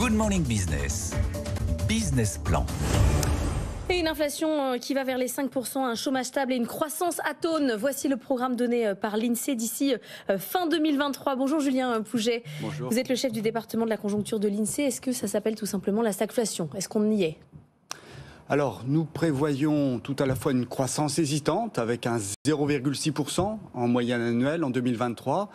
Good Morning Business. Business Plan. Et une inflation qui va vers les 5%, un chômage stable et une croissance atone. Voici le programme donné par l'INSEE d'ici fin 2023. Bonjour Julien Pouget. Bonjour. Vous êtes le chef du département de la conjoncture de l'INSEE. Est-ce que ça s'appelle tout simplement la stagflation? Est-ce qu'on y est? Alors, nous prévoyons tout à la fois une croissance hésitante avec un 0,6% en moyenne annuelle en 2023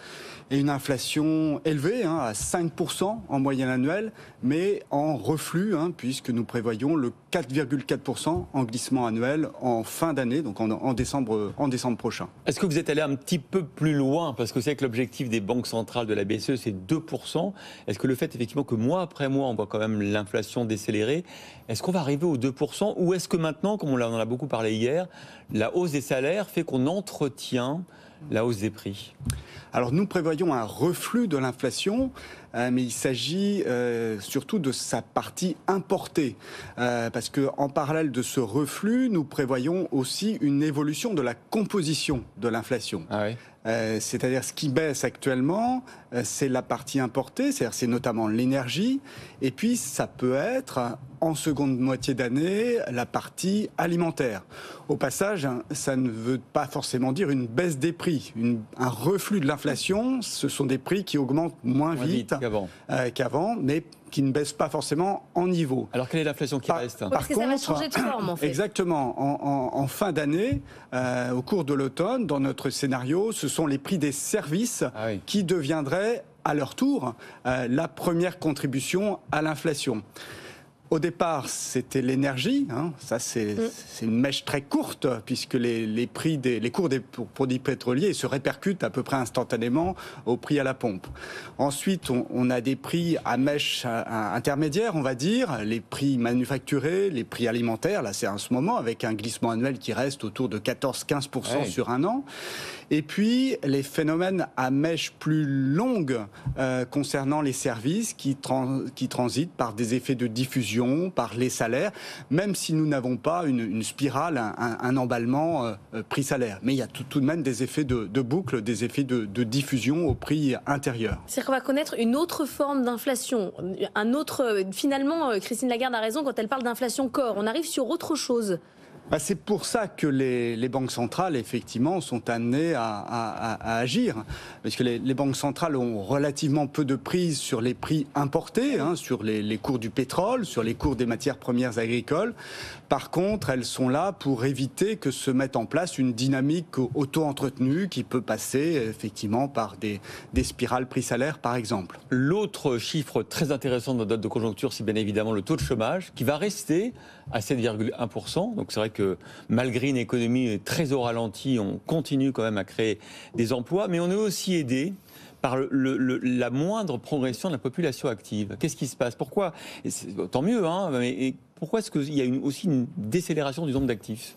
et une inflation élevée à 5% en moyenne annuelle, mais en reflux puisque nous prévoyons le 4,4% en glissement annuel en fin d'année, donc en décembre prochain. Est-ce que vous êtes allé un petit peu plus loin? Parce que c'est que l'objectif des banques centrales de la BCE, c'est 2%. Est-ce que le fait effectivement que mois après mois, on voit quand même l'inflation décélérer, est-ce qu'on va arriver aux 2%? Ou est-ce que maintenant, comme on en a beaucoup parlé hier, la hausse des salaires fait qu'on entretient la hausse des prix? Alors nous prévoyons un reflux de l'inflation, mais il s'agit surtout de sa partie importée. Parce qu'en parallèle de ce reflux, nous prévoyons aussi une évolution de la composition de l'inflation. Ah oui. C'est-à-dire ce qui baisse actuellement, c'est la partie importée, c'est-à-dire c'est notamment l'énergie, et puis ça peut être en seconde moitié d'année la partie alimentaire. Au passage, ça ne veut pas forcément dire une baisse des prix, un reflux de l'inflation. Ce sont des prix qui augmentent moins vite qu'avant, mais qui ne baissent pas forcément en niveau. Alors quelle est l'inflation qui reste? Parce que ça va changer de forme en fait. Exactement. En fin d'année, au cours de l'automne, dans notre scénario, ce sont les prix des services qui deviendraient à leur tour la première contribution à l'inflation. Au départ, c'était l'énergie. Ça, c'est une mèche très courte, puisque les cours des produits pétroliers se répercutent à peu près instantanément au prix à la pompe. Ensuite, on a des prix à mèche intermédiaire, on va dire, les prix manufacturés, les prix alimentaires. Là, c'est en ce moment, avec un glissement annuel qui reste autour de 14-15% sur un an. Et puis, les phénomènes à mèche plus longue concernant les services qui transitent par des effets de diffusion, par les salaires, même si nous n'avons pas une spirale, un emballement prix-salaire. Mais il y a tout de même des effets de boucle, des effets de diffusion au prix intérieur. C'est-à-dire qu'on va connaître une autre forme d'inflation. Finalement, Christine Lagarde a raison quand elle parle d'inflation corps. On arrive sur autre chose. C'est pour ça que les banques centrales, effectivement, sont amenées à agir. Parce que les banques centrales ont relativement peu de prise sur les prix importés, sur les cours du pétrole, sur les cours des matières premières agricoles. Par contre, elles sont là pour éviter que se mette en place une dynamique auto-entretenue qui peut passer, effectivement, par des spirales prix-salaire, par exemple. L'autre chiffre très intéressant de notre note de conjoncture, c'est bien évidemment le taux de chômage, qui va rester à 7,1%. Donc c'est vrai que malgré une économie très au ralenti, on continue quand même à créer des emplois, mais on est aussi aidé par la moindre progression de la population active. Qu'est-ce qui se passe? Pourquoi? Tant mieux, mais pourquoi est-ce qu'il y a aussi une décélération du nombre d'actifs?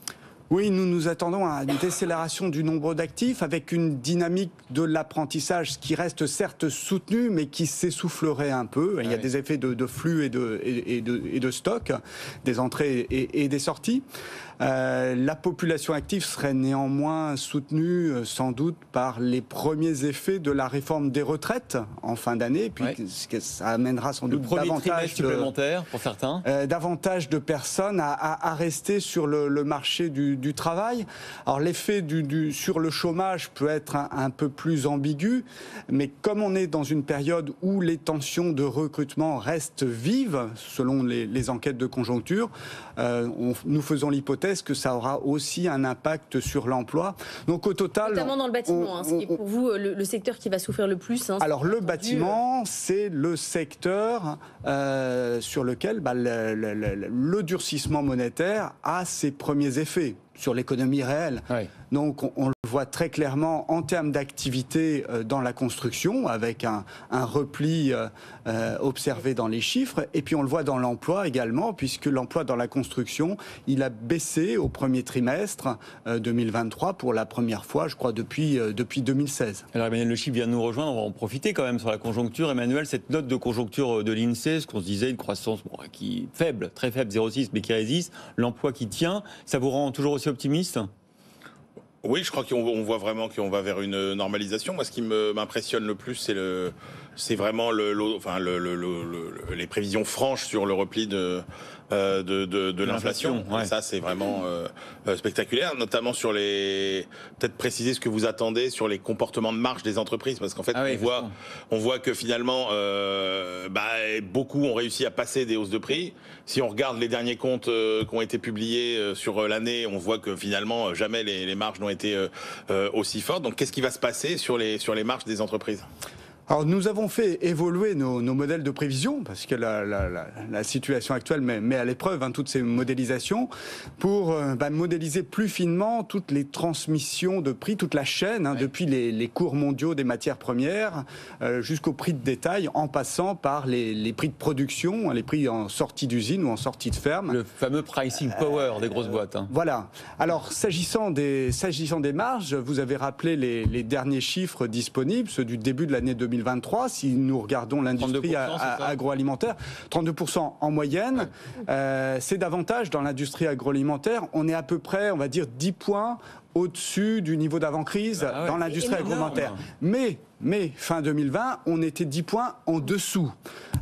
Oui, nous nous attendons à une décélération du nombre d'actifs avec une dynamique de l'apprentissage qui reste certes soutenue, mais qui s'essoufflerait un peu. Il y a des effets de flux et de stock, des entrées et des sorties. La population active serait néanmoins soutenue sans doute par les premiers effets de la réforme des retraites en fin d'année, puis ça amènera sans doute davantage supplémentaire pour certains, davantage de personnes à rester sur le marché du travail. Alors l'effet sur le chômage peut être un peu plus ambigu, mais comme on est dans une période où les tensions de recrutement restent vives, selon les enquêtes de conjoncture, nous faisons l'hypothèse que ça aura aussi un impact sur l'emploi. Donc au total, notamment dans le bâtiment, ce qui est pour vous le secteur qui va souffrir le plus. Alors le bâtiment, c'est le secteur sur lequel le durcissement monétaire a ses premiers effets sur l'économie réelle. Donc on le voit très clairement en termes d'activité dans la construction, avec un repli observé dans les chiffres, et puis on le voit dans l'emploi également, puisque l'emploi dans la construction, il a baissé au premier trimestre 2023 pour la première fois, je crois, depuis 2016. Alors Emmanuel Le Chypre vient de nous rejoindre, on va en profiter quand même sur la conjoncture. Emmanuel, cette note de conjoncture de l'INSEE, ce qu'on se disait, une croissance qui est faible, très faible, 0,6, mais qui résiste, l'emploi qui tient, ça vous rend toujours aussi optimiste ? Oui, je crois qu'on voit vraiment qu'on va vers une normalisation. Moi, ce qui m'impressionne le plus, c'est c'est vraiment les prévisions franches sur le repli de l'inflation. Ouais. Ça, c'est vraiment spectaculaire, notamment sur peut-être préciser ce que vous attendez sur les comportements de marge des entreprises, parce qu'en fait, on voit que finalement, beaucoup ont réussi à passer des hausses de prix. Si on regarde les derniers comptes qui ont été publiés sur l'année, on voit que finalement, jamais les marges n'ont été aussi fortes. Donc, qu'est-ce qui va se passer sur les marges des entreprises ? Alors nous avons fait évoluer nos modèles de prévision, parce que la situation actuelle met à l'épreuve toutes ces modélisations, pour modéliser plus finement toutes les transmissions de prix, toute la chaîne, depuis les cours mondiaux des matières premières jusqu'au prix de détail, en passant par les prix de production, les prix en sortie d'usine ou en sortie de ferme. Le fameux pricing power des grosses boîtes. Voilà. Alors s'agissant des marges, vous avez rappelé les derniers chiffres disponibles, ceux du début de l'année 2023, si nous regardons l'industrie agroalimentaire, 32% en moyenne. C'est davantage dans l'industrie agroalimentaire. On est à peu près, on va dire, 10 points au-dessus du niveau d'avant-crise dans l'industrie agroalimentaire. Mais fin 2020, on était 10 points en dessous.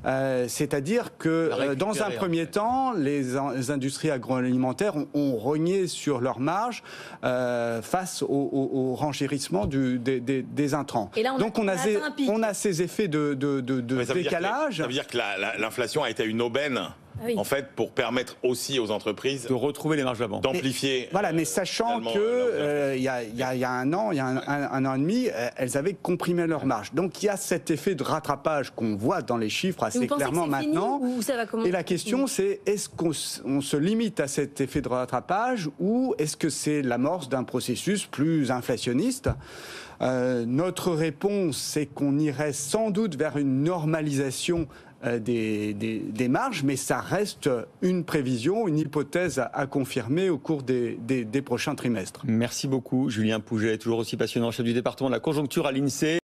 C'est-à-dire que dans un premier temps, les industries agroalimentaires ont rogné sur leurs marges face au renchérissement des intrants. Et là, donc on a ces effets de décalage. Ça veut dire que l'inflation a été une aubaine. En fait, pour permettre aussi aux entreprises de retrouver les marges d'avant, d'amplifier. Voilà, mais sachant que il y a un an et demi, elles avaient comprimé leurs marges. Donc il y a cet effet de rattrapage qu'on voit dans les chiffres assez clairement maintenant. Fini, ou ça va et la question, c'est est-ce qu'on se limite à cet effet de rattrapage ou est-ce que c'est l'amorce d'un processus plus inflationniste ? Notre réponse, c'est qu'on irait sans doute vers une normalisation des marges, mais ça reste une prévision, une hypothèse à confirmer au cours des prochains trimestres. Merci beaucoup, Julien Pouget, toujours aussi passionnant, chef du département de la conjoncture à l'INSEE.